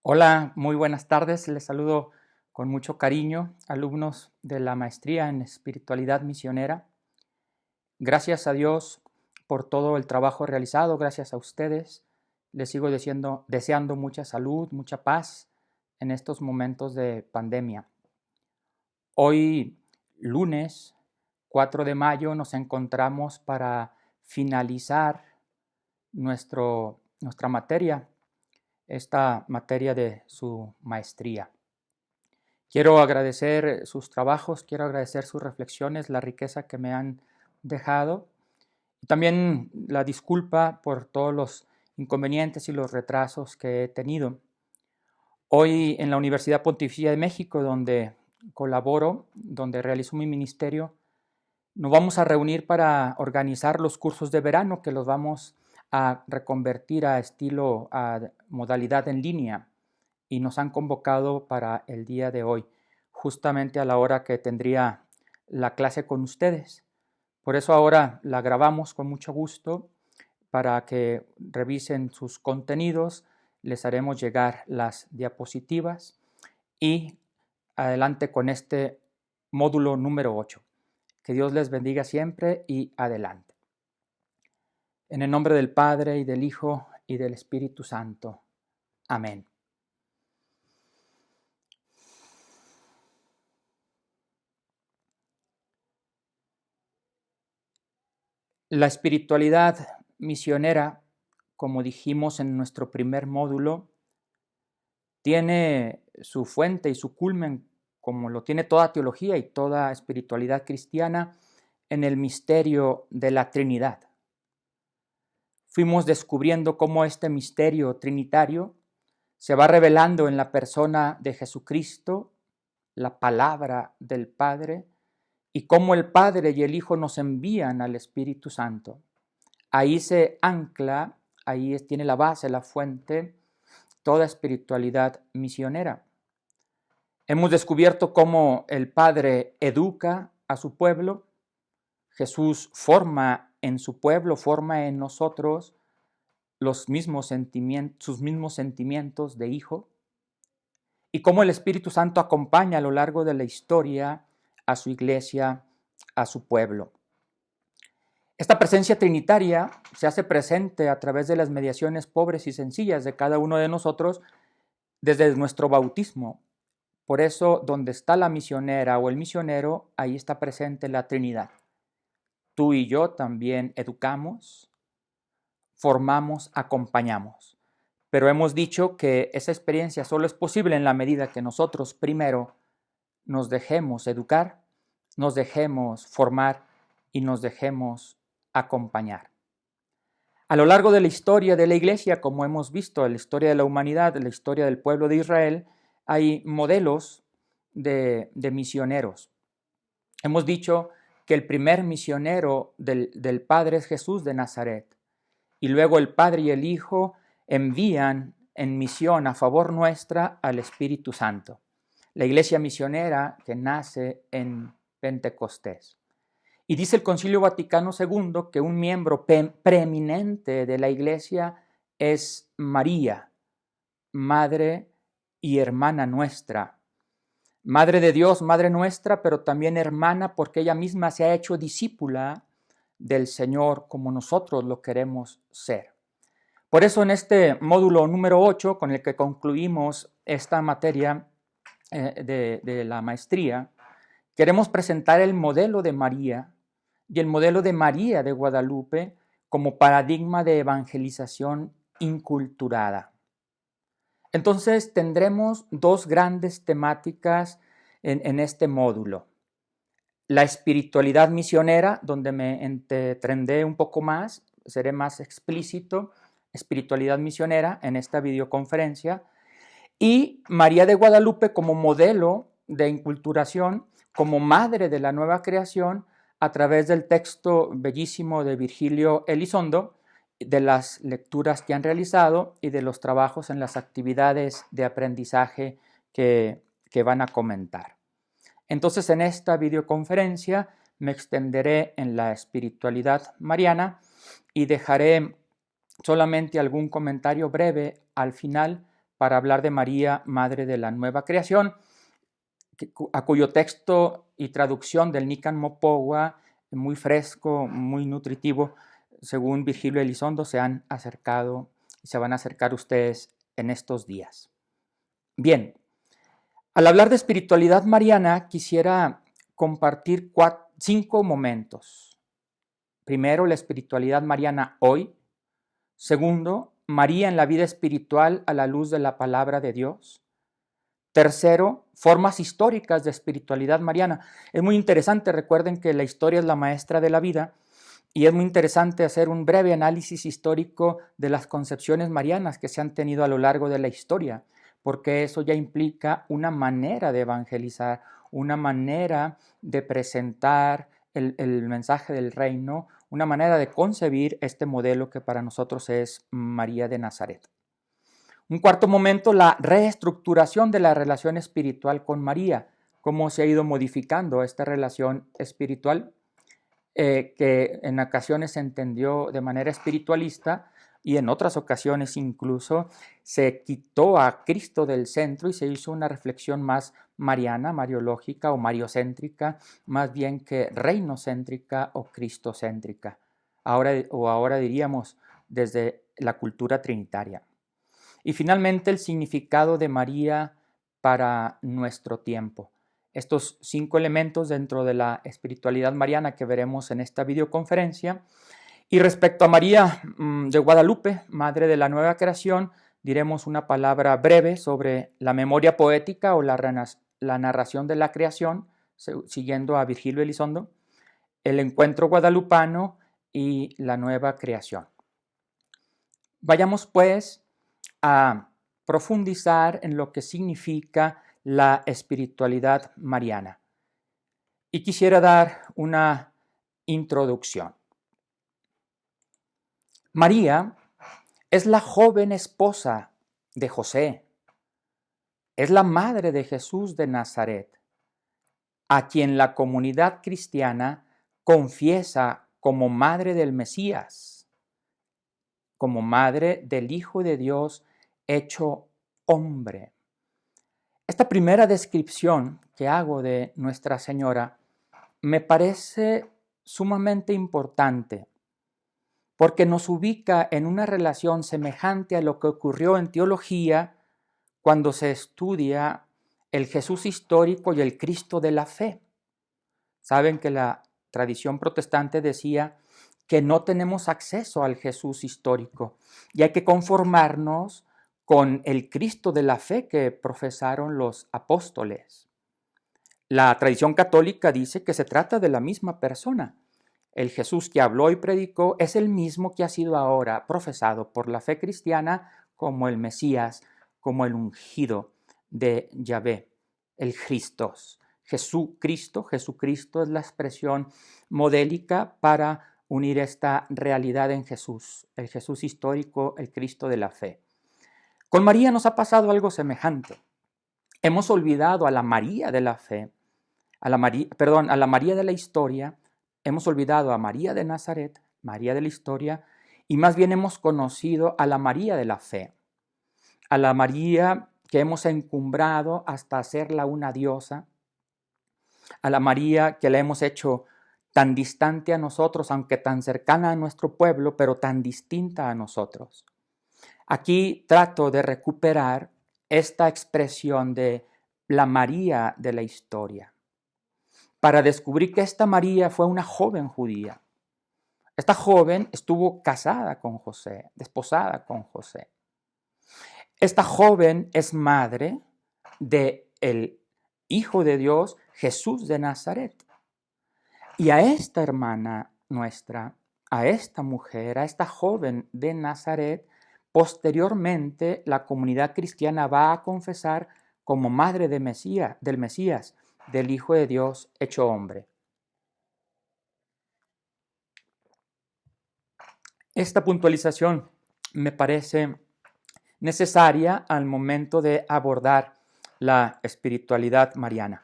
Hola, muy buenas tardes. Les saludo con mucho cariño, alumnos de la maestría en espiritualidad misionera. Gracias a Dios por todo el trabajo realizado, gracias a ustedes. Les sigo deseando mucha salud, mucha paz en estos momentos de pandemia. Hoy, lunes 4 de mayo, nos encontramos para finalizar nuestra materia, esta materia de su maestría. Quiero agradecer sus trabajos, quiero agradecer sus reflexiones, la riqueza que me han dejado. Y también la disculpa por todos los inconvenientes y los retrasos que he tenido. Hoy en la Universidad Pontificia de México, donde colaboro, donde realizo mi ministerio, nos vamos a reunir para organizar los cursos de verano que los vamos a reconvertir a modalidad en línea. Y nos han convocado para el día de hoy, justamente a la hora que tendría la clase con ustedes. Por eso ahora la grabamos con mucho gusto para que revisen sus contenidos. Les haremos llegar las diapositivas y adelante con este módulo número 8. Que Dios les bendiga siempre y adelante. En el nombre del Padre y del Hijo y del Espíritu Santo. Amén. La espiritualidad misionera, como dijimos en nuestro primer módulo, tiene su fuente y su culmen, como lo tiene toda teología y toda espiritualidad cristiana, en el misterio de la Trinidad. Fuimos descubriendo cómo este misterio trinitario se va revelando en la persona de Jesucristo, la palabra del Padre, y cómo el Padre y el Hijo nos envían al Espíritu Santo. Ahí se ancla, tiene la base, la fuente, toda espiritualidad misionera. Hemos descubierto cómo el Padre educa a su pueblo, Jesús forma en su pueblo, forma en nosotros sus mismos sentimientos de hijo, y cómo el Espíritu Santo acompaña a lo largo de la historia a su iglesia, a su pueblo. Esta presencia trinitaria se hace presente a través de las mediaciones pobres y sencillas de cada uno de nosotros desde nuestro bautismo. Por eso, donde está la misionera o el misionero, ahí está presente la Trinidad. Tú y yo también educamos, formamos, acompañamos. Pero hemos dicho que esa experiencia solo es posible en la medida que nosotros primero nos dejemos educar, nos dejemos formar y nos dejemos acompañar. A lo largo de la historia de la Iglesia, como hemos visto, la historia de la humanidad, la historia del pueblo de Israel, hay modelos de misioneros. Hemos dicho que el primer misionero del Padre es Jesús de Nazaret, y luego el Padre y el Hijo envían en misión a favor nuestra al Espíritu Santo. La iglesia misionera que nace en Pentecostés. Y dice el Concilio Vaticano II que un miembro preeminente de la iglesia es María, madre y hermana nuestra. Madre de Dios, madre nuestra, pero también hermana porque ella misma se ha hecho discípula del Señor como nosotros lo queremos ser. Por eso en este módulo número 8, con el que concluimos esta materia de la maestría, queremos presentar el modelo de María y el modelo de María de Guadalupe como paradigma de evangelización inculturada. Entonces tendremos dos grandes temáticas en este módulo. La espiritualidad misionera, donde me entretendré un poco más, seré más explícito, espiritualidad misionera en esta videoconferencia, y María de Guadalupe como modelo de inculturación, como madre de la nueva creación, a través del texto bellísimo de Virgilio Elizondo, de las lecturas que han realizado y de los trabajos en las actividades de aprendizaje que van a comentar. Entonces, en esta videoconferencia me extenderé en la espiritualidad mariana y dejaré solamente algún comentario breve al final para hablar de María, Madre de la Nueva Creación, a cuyo texto y traducción del Nican Mopowa, muy fresco, muy nutritivo, según Virgilio Elizondo, se han acercado y se van a acercar ustedes en estos días. Bien, al hablar de espiritualidad mariana, quisiera compartir 5 momentos. Primero, la espiritualidad mariana hoy. Segundo, María en la vida espiritual a la luz de la palabra de Dios. Tercero, formas históricas de espiritualidad mariana. Es muy interesante, recuerden que la historia es la maestra de la vida y es muy interesante hacer un breve análisis histórico de las concepciones marianas que se han tenido a lo largo de la historia, porque eso ya implica una manera de evangelizar, una manera de presentar el mensaje del reino, una manera de concebir este modelo que para nosotros es María de Nazaret. Un cuarto momento, la reestructuración de la relación espiritual con María, cómo se ha ido modificando esta relación espiritual, que en ocasiones se entendió de manera espiritualista y en otras ocasiones incluso se quitó a Cristo del centro y se hizo una reflexión más mariana, mariológica o mariocéntrica, más bien que reinocéntrica o cristocéntrica. Ahora diríamos desde la cultura trinitaria. Y finalmente el significado de María para nuestro tiempo. Estos 5 elementos dentro de la espiritualidad mariana que veremos en esta videoconferencia. Y respecto a María de Guadalupe, Madre de la Nueva Creación, diremos una palabra breve sobre la memoria poética o la narración de la creación, siguiendo a Virgilio Elizondo, el encuentro guadalupano y la nueva creación. Vayamos pues a profundizar en lo que significa la espiritualidad mariana. Y quisiera dar una introducción. María es la joven esposa de José, es la madre de Jesús de Nazaret, a quien la comunidad cristiana confiesa como madre del Mesías, como madre del Hijo de Dios hecho hombre. Esta primera descripción que hago de Nuestra Señora me parece sumamente importante porque nos ubica en una relación semejante a lo que ocurrió en teología cuando se estudia el Jesús histórico y el Cristo de la fe. Saben que la tradición protestante decía que no tenemos acceso al Jesús histórico y hay que conformarnos con el Cristo de la fe que profesaron los apóstoles. La tradición católica dice que se trata de la misma persona. El Jesús que habló y predicó es el mismo que ha sido ahora profesado por la fe cristiana como el Mesías, como el ungido de Yahvé, el Christos. Jesucristo es la expresión modélica para unir esta realidad en Jesús, el Jesús histórico, el Cristo de la fe. Con María nos ha pasado algo semejante. Hemos olvidado a la María de la fe, a la María de la historia, hemos olvidado a María de Nazaret, María de la historia, y más bien hemos conocido a la María de la fe, a la María que hemos encumbrado hasta hacerla una diosa, a la María que la hemos hecho tan distante a nosotros, aunque tan cercana a nuestro pueblo, pero tan distinta a nosotros. Aquí trato de recuperar esta expresión de la María de la historia, para descubrir que esta María fue una joven judía. Esta joven estuvo casada con José, desposada con José. Esta joven es madre del Hijo de Dios, Jesús de Nazaret. Y a esta hermana nuestra, a esta mujer, a esta joven de Nazaret, posteriormente la comunidad cristiana va a confesar como madre del Mesías, del Hijo de Dios hecho hombre. Esta puntualización me parece necesaria al momento de abordar la espiritualidad mariana,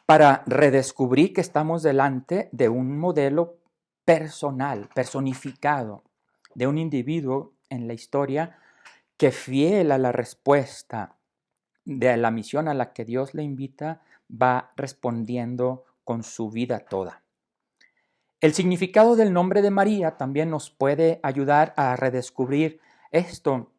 para redescubrir que estamos delante de un modelo personal, personificado, de un individuo en la historia que fiel a la respuesta de la misión a la que Dios le invita, va respondiendo con su vida toda. El significado del nombre de María también nos puede ayudar a redescubrir esto,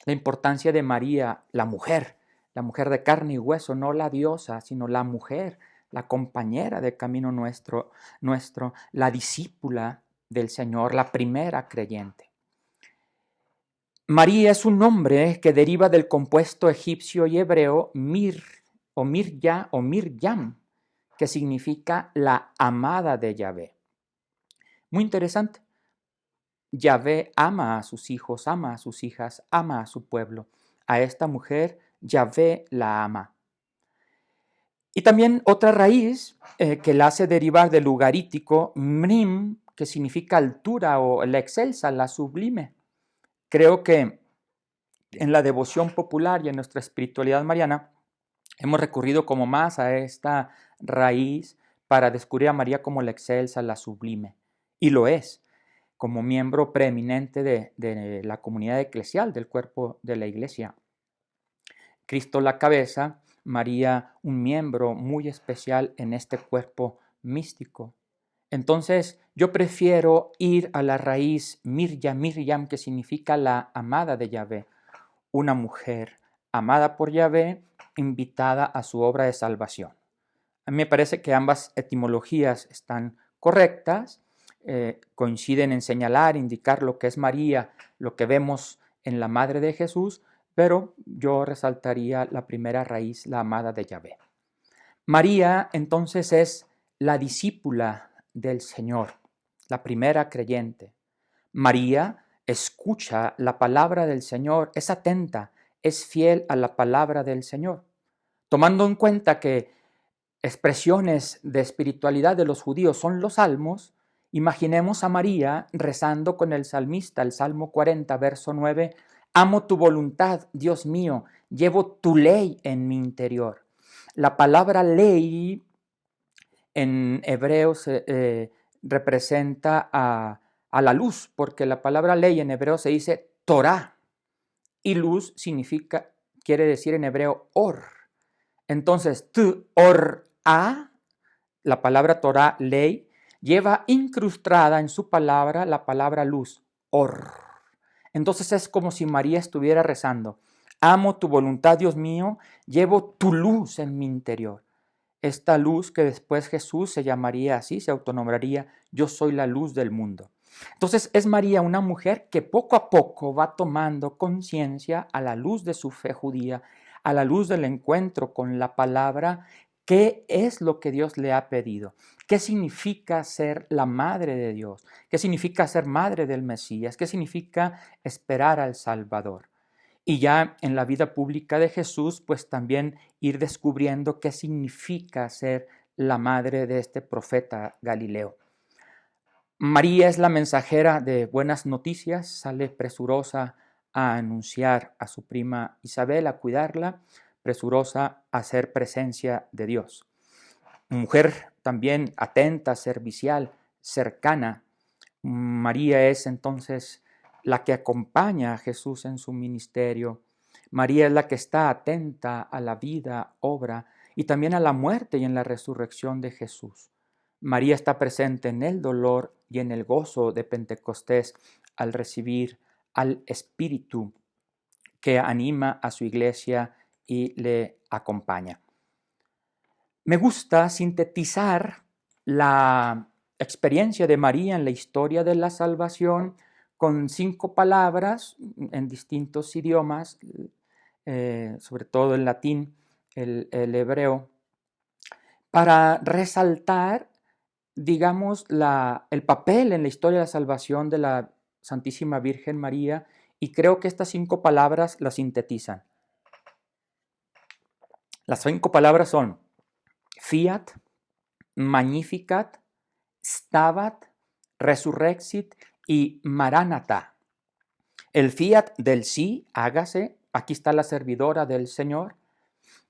la importancia de María, la mujer de carne y hueso, no la diosa, sino la mujer, la compañera de camino nuestro, la discípula del Señor, la primera creyente. María es un nombre que deriva del compuesto egipcio y hebreo Mir o Mirya o Miryam, que significa la amada de Yahvé. Muy interesante. Yahvé ama a sus hijos, ama a sus hijas, ama a su pueblo. A esta mujer Yahvé la ama. Y también otra raíz que la hace derivar del ugarítico Mrim, que significa altura o la excelsa, la sublime. Creo que en la devoción popular y en nuestra espiritualidad mariana hemos recurrido como más a esta raíz para descubrir a María como la excelsa, la sublime. Y lo es, como miembro preeminente de la comunidad eclesial, del cuerpo de la iglesia. Cristo la cabeza, María un miembro muy especial en este cuerpo místico. Entonces, yo prefiero ir a la raíz Miryam, que significa la amada de Yahvé, una mujer amada por Yahvé, invitada a su obra de salvación. A mí me parece que ambas etimologías están correctas, coinciden en señalar, indicar lo que es María, lo que vemos en la Madre de Jesús, pero yo resaltaría la primera raíz, la amada de Yahvé. María entonces es la discípula del Señor, la primera creyente. María escucha la palabra del Señor, es atenta, es fiel a la palabra del Señor. Tomando en cuenta que expresiones de espiritualidad de los judíos son los salmos, imaginemos a María rezando con el salmista, el Salmo 40, verso 9, amo tu voluntad, Dios mío, llevo tu ley en mi interior. La palabra ley en hebreo se representa a la luz, porque la palabra ley en hebreo se dice Torah, y luz quiere decir en hebreo or. Entonces, tu or-a, la palabra Torah, ley, lleva incrustada en su palabra la palabra luz, or. Entonces es como si María estuviera rezando, amo tu voluntad, Dios mío, llevo tu luz en mi interior. Esta luz que después Jesús se llamaría así, se autonombraría, yo soy la luz del mundo. Entonces es María una mujer que poco a poco va tomando conciencia a la luz de su fe judía, a la luz del encuentro con la palabra, qué es lo que Dios le ha pedido, qué significa ser la madre de Dios, qué significa ser madre del Mesías, qué significa esperar al Salvador. Y ya en la vida pública de Jesús, pues también ir descubriendo qué significa ser la madre de este profeta Galileo. María es la mensajera de buenas noticias, sale presurosa a anunciar a su prima Isabel, a cuidarla, presurosa a hacer presencia de Dios. Mujer también atenta, servicial, cercana. María es entonces la que acompaña a Jesús en su ministerio. María es la que está atenta a la vida, obra y también a la muerte y en la resurrección de Jesús. María está presente en el dolor y en el gozo de Pentecostés al recibir al Espíritu que anima a su iglesia y le acompaña. Me gusta sintetizar la experiencia de María en la historia de la salvación con 5 palabras en distintos idiomas, sobre todo el latín, el hebreo, para resaltar, digamos, el papel en la historia de la salvación de la Santísima Virgen María, y creo que estas 5 palabras la sintetizan. Las 5 palabras son Fiat, Magnificat, Stabat, Resurrexit y Maranatha. El fiat del sí, hágase, aquí está la servidora del Señor.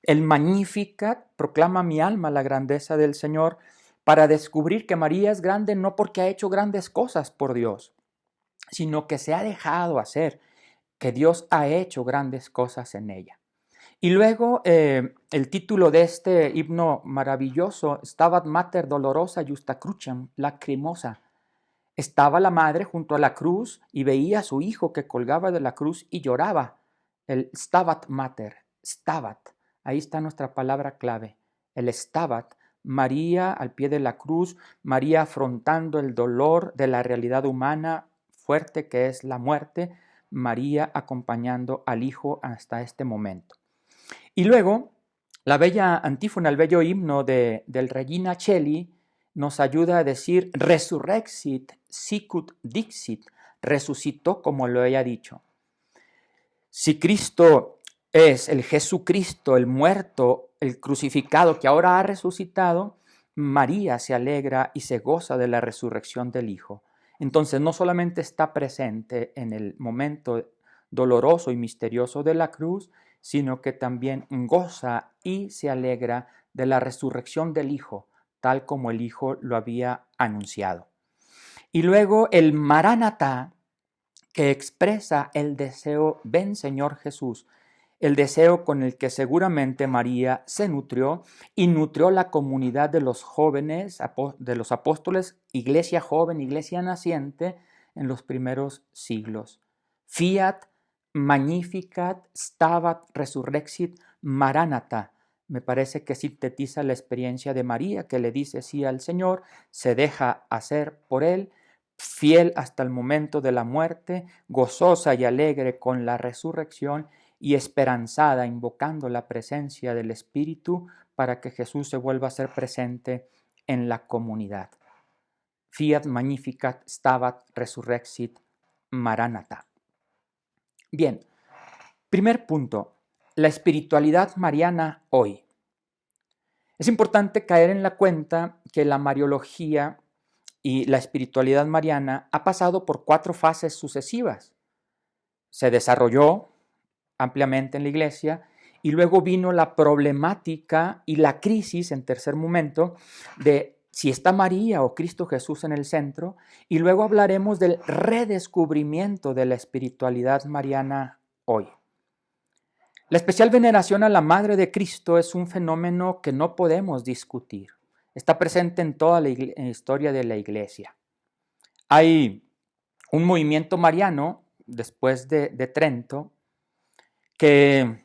El Magnificat proclama mi alma la grandeza del Señor para descubrir que María es grande no porque ha hecho grandes cosas por Dios, sino que se ha dejado hacer que Dios ha hecho grandes cosas en ella. Y luego el título de este himno maravilloso, Stabat Mater Dolorosa Justa Crucem Lacrimosa. Estaba la madre junto a la cruz y veía a su hijo que colgaba de la cruz y lloraba. El Stabat Mater, Stabat, ahí está nuestra palabra clave, el Stabat. María al pie de la cruz, María afrontando el dolor de la realidad humana fuerte que es la muerte, María acompañando al hijo hasta este momento. Y luego, la bella antífona, el bello himno del Regina Coeli nos ayuda a decir resurrexit, sicut dixit, resucitó como lo haya dicho. Si Cristo es el Jesucristo, el muerto, el crucificado que ahora ha resucitado, María se alegra y se goza de la resurrección del Hijo. Entonces no solamente está presente en el momento doloroso y misterioso de la cruz, sino que también goza y se alegra de la resurrección del Hijo, tal como el Hijo lo había anunciado. Y luego el Maránata, que expresa el deseo, ven Señor Jesús, el deseo con el que seguramente María se nutrió y nutrió la comunidad de los jóvenes, de los apóstoles, iglesia joven, iglesia naciente en los primeros siglos. Fiat, Magnificat, Stabat, Resurrexit, Maranatha. Me parece que sintetiza la experiencia de María, que le dice sí al Señor, se deja hacer por él, fiel hasta el momento de la muerte, gozosa y alegre con la resurrección y esperanzada, invocando la presencia del Espíritu para que Jesús se vuelva a ser presente en la comunidad. Fiat Magnificat Stabat Resurrexit Maranatha. Bien, primer punto, la espiritualidad mariana hoy. Es importante caer en la cuenta que la mariología y la espiritualidad mariana ha pasado por 4 fases sucesivas. Se desarrolló ampliamente en la iglesia y luego vino la problemática y la crisis en tercer momento de si está María o Cristo Jesús en el centro, y luego hablaremos del redescubrimiento de la espiritualidad mariana hoy. La especial veneración a la Madre de Cristo es un fenómeno que no podemos discutir. Está presente en toda la historia de la iglesia. Hay un movimiento mariano después de Trento que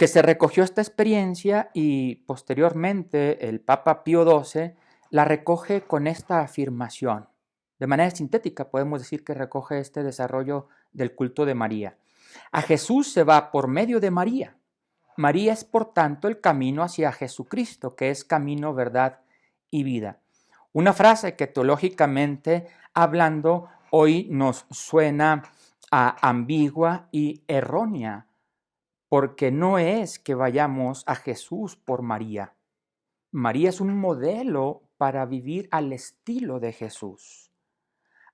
se recogió esta experiencia y posteriormente el Papa Pío XII la recoge con esta afirmación. De manera sintética podemos decir que recoge este desarrollo del culto de María. A Jesús se va por medio de María. María es por tanto el camino hacia Jesucristo, que es camino, verdad y vida. Una frase que teológicamente hablando hoy nos suena ambigua y errónea, porque no es que vayamos a Jesús por María. María es un modelo para vivir al estilo de Jesús.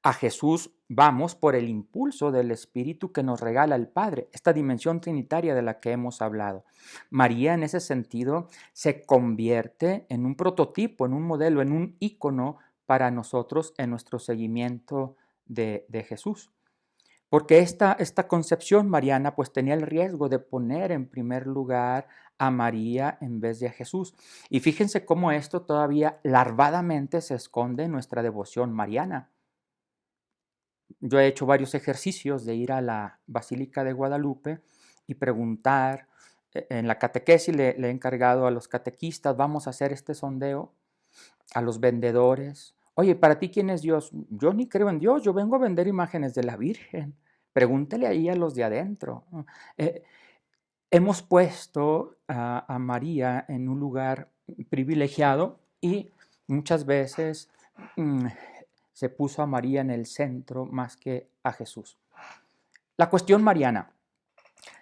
A Jesús vamos por el impulso del Espíritu que nos regala el Padre, esta dimensión trinitaria de la que hemos hablado. María en ese sentido se convierte en un prototipo, en un modelo, en un ícono para nosotros en nuestro seguimiento de Jesús. Porque esta concepción mariana pues tenía el riesgo de poner en primer lugar a María en vez de a Jesús. Y fíjense cómo esto todavía larvadamente se esconde en nuestra devoción mariana. Yo he hecho varios ejercicios de ir a la Basílica de Guadalupe y preguntar. En la catequesis le he encargado a los catequistas, vamos a hacer este sondeo, a los vendedores. Oye, ¿para ti quién es Dios? Yo ni creo en Dios, yo vengo a vender imágenes de la Virgen. Pregúntele ahí a los de adentro. Hemos puesto a María en un lugar privilegiado y muchas veces se puso a María en el centro más que a Jesús. La cuestión mariana.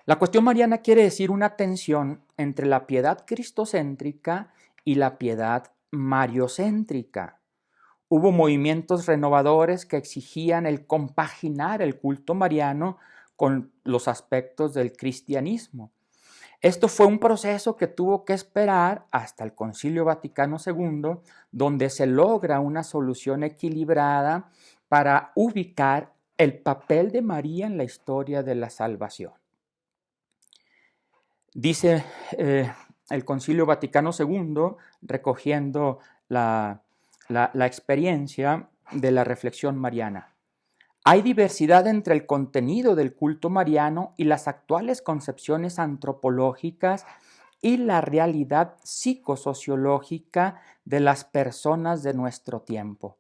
La cuestión mariana quiere decir una tensión entre la piedad cristocéntrica y la piedad mariocéntrica. Hubo movimientos renovadores que exigían el compaginar el culto mariano con los aspectos del cristianismo. Esto fue un proceso que tuvo que esperar hasta el Concilio Vaticano II, donde se logra una solución equilibrada para ubicar el papel de María en la historia de la salvación. Dice el Concilio Vaticano II, recogiendo la experiencia de la reflexión mariana. Hay diversidad entre el contenido del culto mariano y las actuales concepciones antropológicas y la realidad psicosociológica de las personas de nuestro tiempo.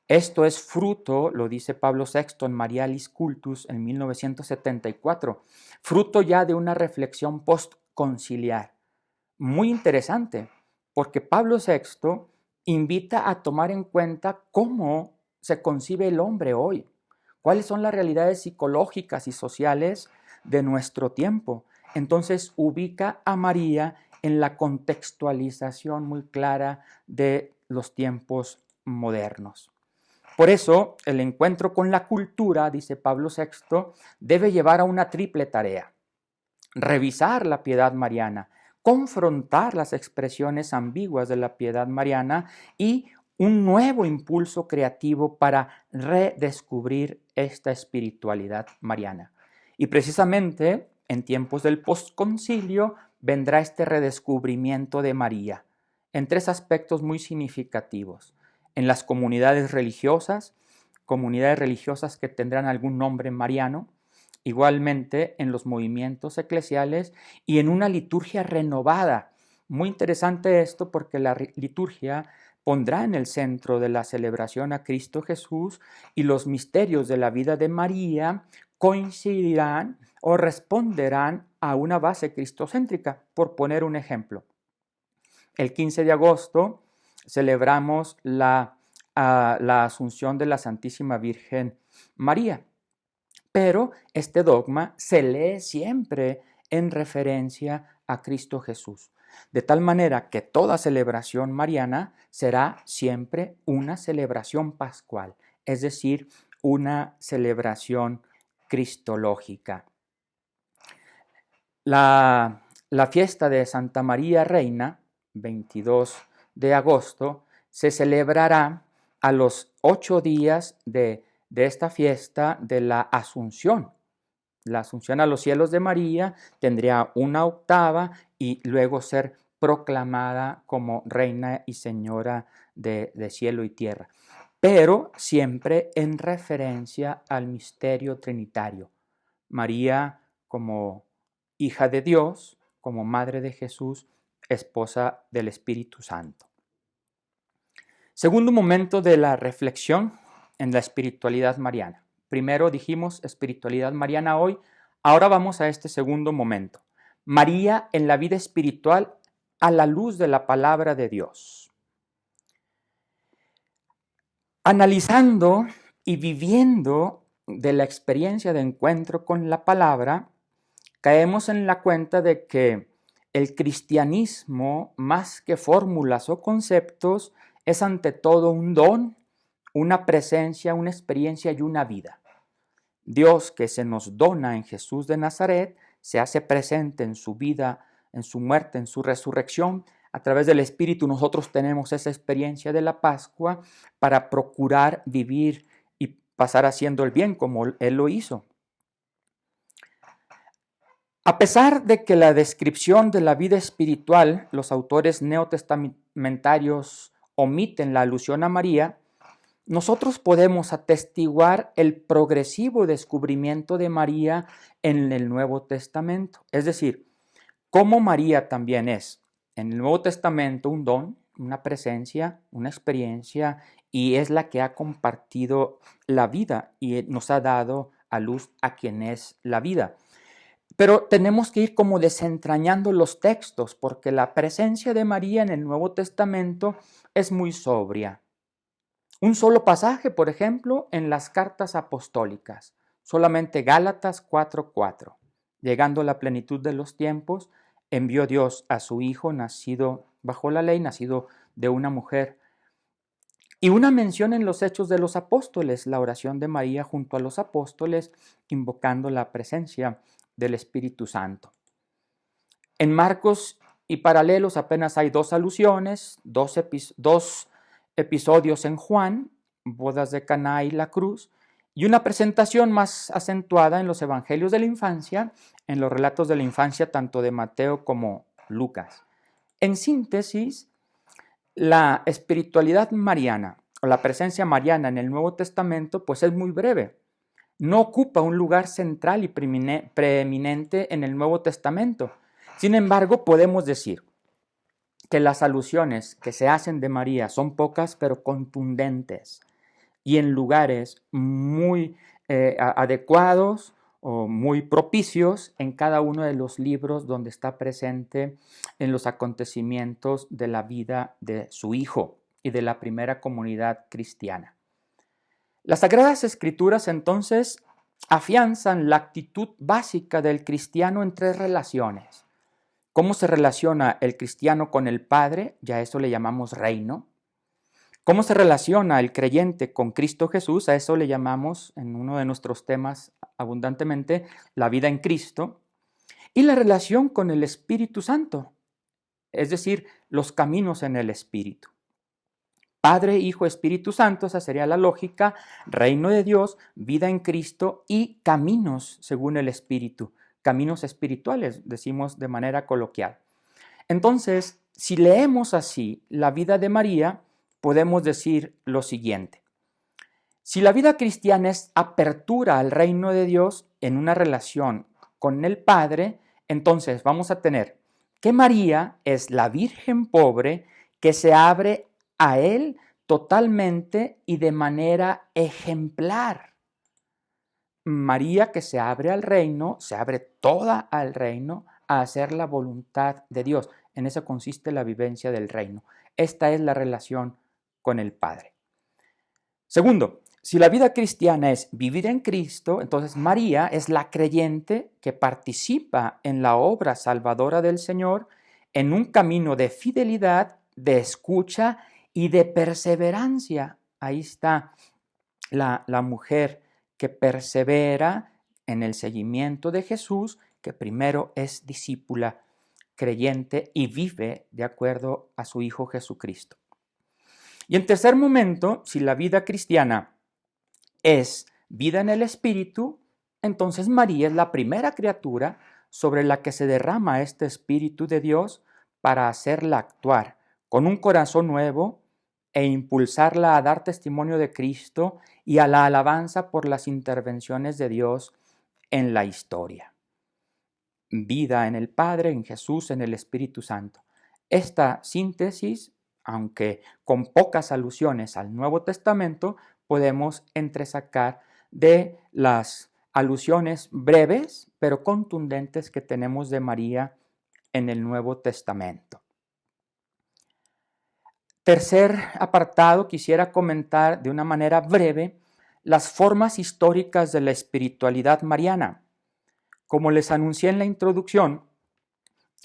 Esto es fruto, lo dice Pablo VI en Marialis Cultus en 1974, fruto ya de una reflexión postconciliar. Muy interesante, porque Pablo VI invita a tomar en cuenta cómo se concibe el hombre hoy, cuáles son las realidades psicológicas y sociales de nuestro tiempo. Entonces ubica a María en la contextualización muy clara de los tiempos modernos. Por eso, el encuentro con la cultura, dice Pablo VI, debe llevar a una triple tarea: revisar la piedad mariana, confrontar las expresiones ambiguas de la piedad mariana y un nuevo impulso creativo para redescubrir esta espiritualidad mariana. Y precisamente en tiempos del postconcilio vendrá este redescubrimiento de María en tres aspectos muy significativos: en las comunidades religiosas que tendrán algún nombre mariano, igualmente en los movimientos eclesiales y en una liturgia renovada. Muy interesante esto, porque la liturgia pondrá en el centro de la celebración a Cristo Jesús, y los misterios de la vida de María coincidirán o responderán a una base cristocéntrica. Por poner un ejemplo, el 15 de agosto celebramos la Asunción de la Santísima Virgen María. Pero este dogma se lee siempre en referencia a Cristo Jesús, de tal manera que toda celebración mariana será siempre una celebración pascual, es decir, una celebración cristológica. La fiesta de Santa María Reina, 22 de agosto, se celebrará a los 8 días de esta fiesta de la Asunción. La Asunción a los cielos de María tendría una octava y luego ser proclamada como Reina y Señora de cielo y tierra, pero siempre en referencia al misterio trinitario. María como hija de Dios, como madre de Jesús, esposa del Espíritu Santo. Segundo momento de la reflexión en la espiritualidad mariana. Primero dijimos espiritualidad mariana hoy, ahora vamos a este segundo momento. María en la vida espiritual a la luz de la palabra de Dios. Analizando y viviendo de la experiencia de encuentro con la palabra, caemos en la cuenta de que el cristianismo, más que fórmulas o conceptos, es ante todo un don, una presencia, una experiencia y una vida. Dios, que se nos dona en Jesús de Nazaret, se hace presente en su vida, en su muerte, en su resurrección. A través del Espíritu nosotros tenemos esa experiencia de la Pascua para procurar vivir y pasar haciendo el bien como Él lo hizo. A pesar de que la descripción de la vida espiritual, los autores neotestamentarios omiten la alusión a María, nosotros podemos atestiguar el progresivo descubrimiento de María en el Nuevo Testamento. Es decir, cómo María también es en el Nuevo Testamento un don, una presencia, una experiencia, y es la que ha compartido la vida y nos ha dado a luz a quien es la vida. Pero tenemos que ir como desentrañando los textos, porque la presencia de María en el Nuevo Testamento es muy sobria. Un solo pasaje, por ejemplo, en las cartas apostólicas, solamente Gálatas 4:4. Llegando a la plenitud de los tiempos, envió Dios a su Hijo, nacido bajo la ley, nacido de una mujer. Y una mención en los Hechos de los Apóstoles, la oración de María junto a los apóstoles, invocando la presencia del Espíritu Santo. En Marcos y paralelos apenas hay 2 alusiones, dos episodios en Juan, bodas de Caná y la cruz, y una presentación más acentuada en los evangelios de la infancia, en los relatos de la infancia tanto de Mateo como Lucas. En síntesis, la espiritualidad mariana o la presencia mariana en el Nuevo Testamento pues es muy breve. No ocupa un lugar central y preeminente en el Nuevo Testamento. Sin embargo, podemos decir que las alusiones que se hacen de María son pocas pero contundentes y en lugares muy adecuados o muy propicios en cada uno de los libros donde está presente en los acontecimientos de la vida de su hijo y de la primera comunidad cristiana. Las Sagradas Escrituras entonces afianzan la actitud básica del cristiano en tres relaciones. ¿Cómo se relaciona el cristiano con el Padre? Ya eso le llamamos reino. ¿Cómo se relaciona el creyente con Cristo Jesús? A eso le llamamos, en uno de nuestros temas abundantemente, la vida en Cristo. Y la relación con el Espíritu Santo, es decir, los caminos en el Espíritu. Padre, Hijo, Espíritu Santo, esa sería la lógica, reino de Dios, vida en Cristo y caminos según el Espíritu, caminos espirituales, decimos de manera coloquial. Entonces, si leemos así la vida de María, podemos decir lo siguiente. Si la vida cristiana es apertura al reino de Dios en una relación con el Padre, entonces vamos a tener que María es la Virgen pobre que se abre a Él totalmente y de manera ejemplar. María que se abre al reino, se abre toda al reino a hacer la voluntad de Dios. En eso consiste la vivencia del reino. Esta es la relación con el Padre. Segundo, si la vida cristiana es vivir en Cristo, entonces María es la creyente que participa en la obra salvadora del Señor en un camino de fidelidad, de escucha y de perseverancia. Ahí está la mujer que persevera en el seguimiento de Jesús, que primero es discípula, creyente y vive de acuerdo a su Hijo Jesucristo. Y en tercer momento, si la vida cristiana es vida en el Espíritu, entonces María es la primera criatura sobre la que se derrama este Espíritu de Dios para hacerla actuar con un corazón nuevo e impulsarla a dar testimonio de Cristo y a la alabanza por las intervenciones de Dios en la historia. Vida en el Padre, en Jesús, en el Espíritu Santo. Esta síntesis, aunque con pocas alusiones al Nuevo Testamento, podemos entresacar de las alusiones breves pero contundentes que tenemos de María en el Nuevo Testamento. Tercer apartado, quisiera comentar de una manera breve las formas históricas de la espiritualidad mariana. Como les anuncié en la introducción,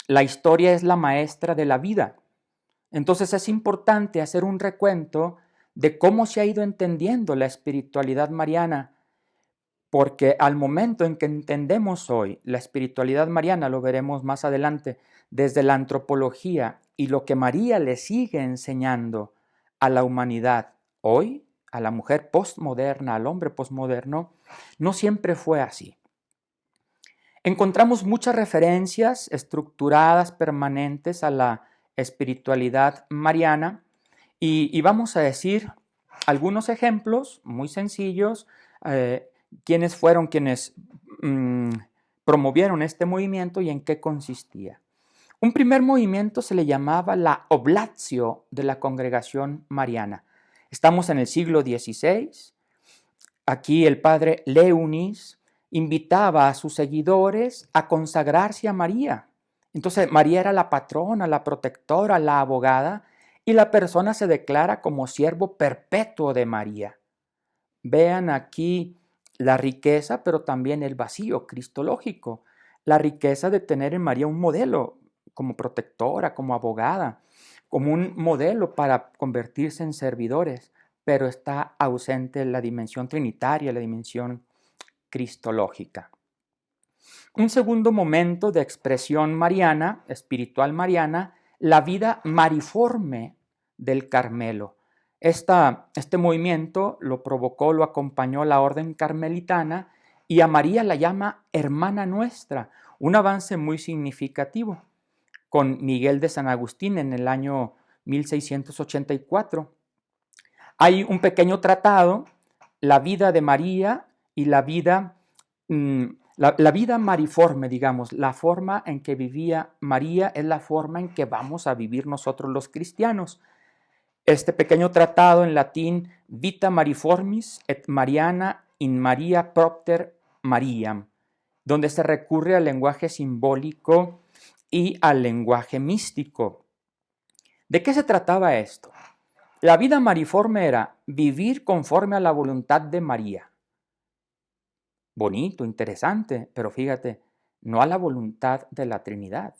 la historia es la maestra de la vida. Entonces es importante hacer un recuento de cómo se ha ido entendiendo la espiritualidad mariana, porque al momento en que entendemos hoy la espiritualidad mariana, lo veremos más adelante, desde la antropología y lo que María le sigue enseñando a la humanidad hoy, a la mujer postmoderna, al hombre postmoderno, no siempre fue así. Encontramos muchas referencias estructuradas, permanentes a la espiritualidad mariana y vamos a decir algunos ejemplos muy sencillos, quiénes fueron quienes promovieron este movimiento y en qué consistía. Un primer movimiento se le llamaba la Oblatio de la Congregación Mariana. Estamos en el siglo XVI. Aquí el padre Leunis invitaba a sus seguidores a consagrarse a María. Entonces María era la patrona, la protectora, la abogada, y la persona se declara como siervo perpetuo de María. Vean aquí la riqueza, pero también el vacío cristológico. La riqueza de tener en María un modelo como protectora, como abogada, como un modelo para convertirse en servidores, pero está ausente la dimensión trinitaria, la dimensión cristológica. Un segundo momento de expresión mariana, espiritual mariana, la vida mariforme del Carmelo. Este movimiento lo provocó, lo acompañó la orden carmelitana y a María la llama hermana nuestra, un avance muy significativo con Miguel de San Agustín en el año 1684. Hay un pequeño tratado, la vida de María y la vida, la vida mariforme, digamos, la forma en que vivía María es la forma en que vamos a vivir nosotros los cristianos. Este pequeño tratado en latín, Vita Mariformis et Mariana in Maria Propter Mariam, donde se recurre al lenguaje simbólico y al lenguaje místico. ¿De qué se trataba esto? La vida mariforme era vivir conforme a la voluntad de María. Bonito, interesante, pero fíjate, no a la voluntad de la Trinidad.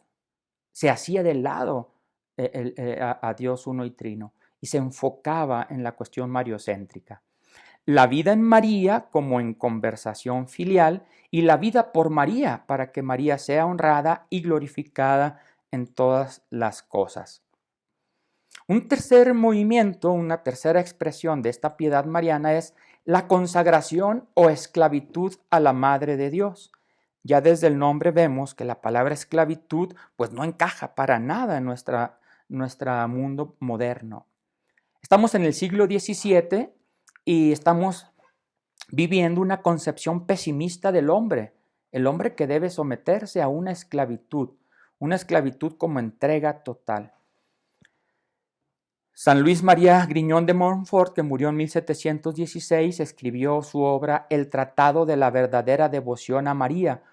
Se hacía de lado a Dios uno y trino y se enfocaba en la cuestión mariocéntrica. La vida en María como en conversación filial y la vida por María para que María sea honrada y glorificada en todas las cosas. Un tercer movimiento, una tercera expresión de esta piedad mariana es la consagración o esclavitud a la Madre de Dios. Ya desde el nombre vemos que la palabra esclavitud pues no encaja para nada en nuestro mundo moderno. Estamos en el siglo XVII y estamos viviendo una concepción pesimista del hombre, el hombre que debe someterse a una esclavitud como entrega total. San Luis María Griñón de Montfort, que murió en 1716, escribió su obra El Tratado de la Verdadera Devoción a María,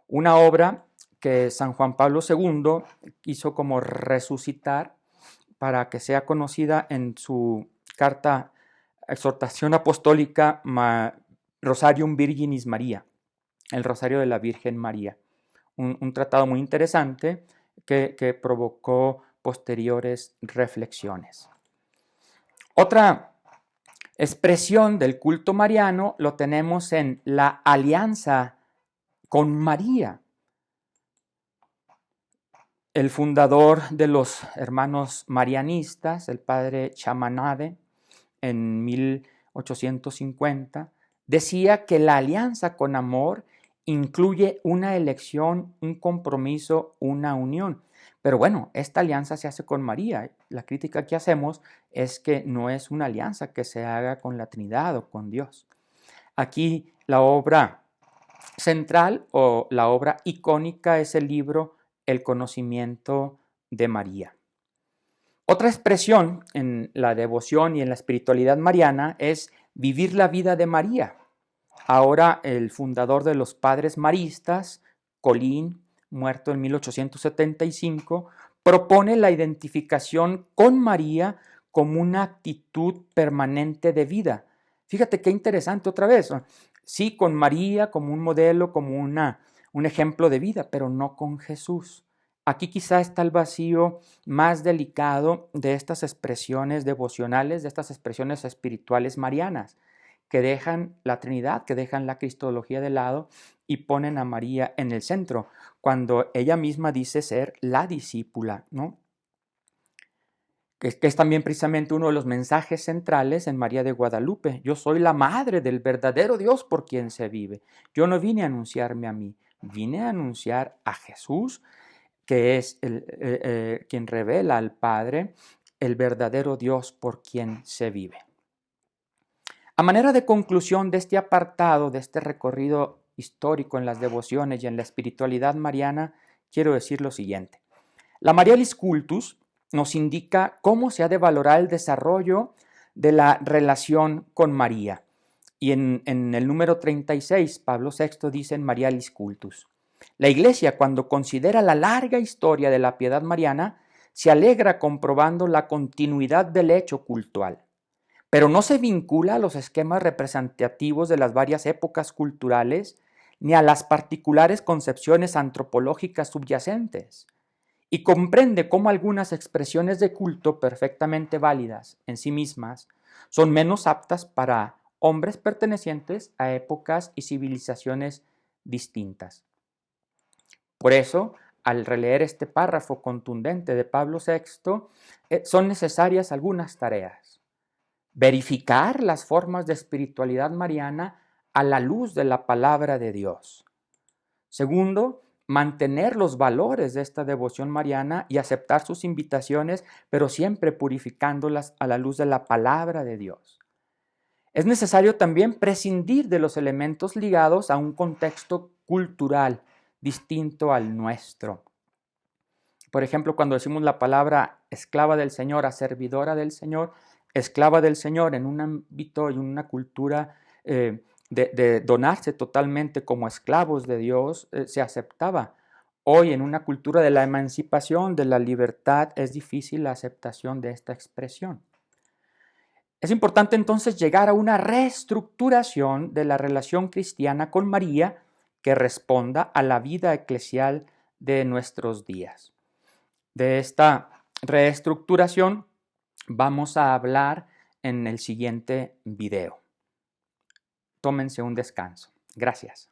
una obra que San Juan Pablo II quiso como resucitar para que sea conocida en su carta exhortación apostólica Rosarium Virginis Maria, el Rosario de la Virgen María, un tratado muy interesante que provocó posteriores reflexiones. Otra expresión del culto mariano lo tenemos en la alianza con María. El fundador de los hermanos marianistas, el padre Chamanade, en 1850, decía que la alianza con amor incluye una elección, un compromiso, una unión. Pero bueno, esta alianza se hace con María. La crítica que hacemos es que no es una alianza que se haga con la Trinidad o con Dios. Aquí la obra central o la obra icónica es el libro El conocimiento de María. Otra expresión en la devoción y en la espiritualidad mariana es vivir la vida de María. Ahora el fundador de los padres maristas, Colín, muerto en 1875, propone la identificación con María como una actitud permanente de vida. Fíjate qué interesante otra vez. Sí, con María como un modelo, como un ejemplo de vida, pero no con Jesús. Aquí quizá está el vacío más delicado de estas expresiones devocionales, de estas expresiones espirituales marianas, que dejan la Trinidad, que dejan la cristología de lado y ponen a María en el centro, cuando ella misma dice ser la discípula, ¿no? Que es también precisamente uno de los mensajes centrales en María de Guadalupe. Yo soy la madre del verdadero Dios por quien se vive. Yo no vine a anunciarme a mí, vine a anunciar a Jesús, que es quien revela al Padre, el verdadero Dios por quien se vive. A manera de conclusión de este apartado, de este recorrido histórico en las devociones y en la espiritualidad mariana, quiero decir lo siguiente. La Marialis Cultus nos indica cómo se ha de valorar el desarrollo de la relación con María. Y en el número 36, Pablo VI dice en Marialis Cultus: la Iglesia, cuando considera la larga historia de la piedad mariana, se alegra comprobando la continuidad del hecho cultual, pero no se vincula a los esquemas representativos de las varias épocas culturales ni a las particulares concepciones antropológicas subyacentes, y comprende cómo algunas expresiones de culto perfectamente válidas en sí mismas son menos aptas para hombres pertenecientes a épocas y civilizaciones distintas. Por eso, al releer este párrafo contundente de Pablo VI, son necesarias algunas tareas. verificar las formas de espiritualidad mariana a la luz de la palabra de Dios. Segundo, mantener los valores de esta devoción mariana y aceptar sus invitaciones, pero siempre purificándolas a la luz de la palabra de Dios. Es necesario también prescindir de los elementos ligados a un contexto cultural distinto al nuestro. Por ejemplo, cuando decimos la palabra esclava del Señor a servidora del Señor, esclava del Señor en un ámbito y una cultura de donarse totalmente como esclavos de Dios, se aceptaba. Hoy, en una cultura de la emancipación, de la libertad, es difícil la aceptación de esta expresión. Es importante entonces llegar a una reestructuración de la relación cristiana con María que responda a la vida eclesial de nuestros días. De esta reestructuración vamos a hablar en el siguiente video. Tómense un descanso. Gracias.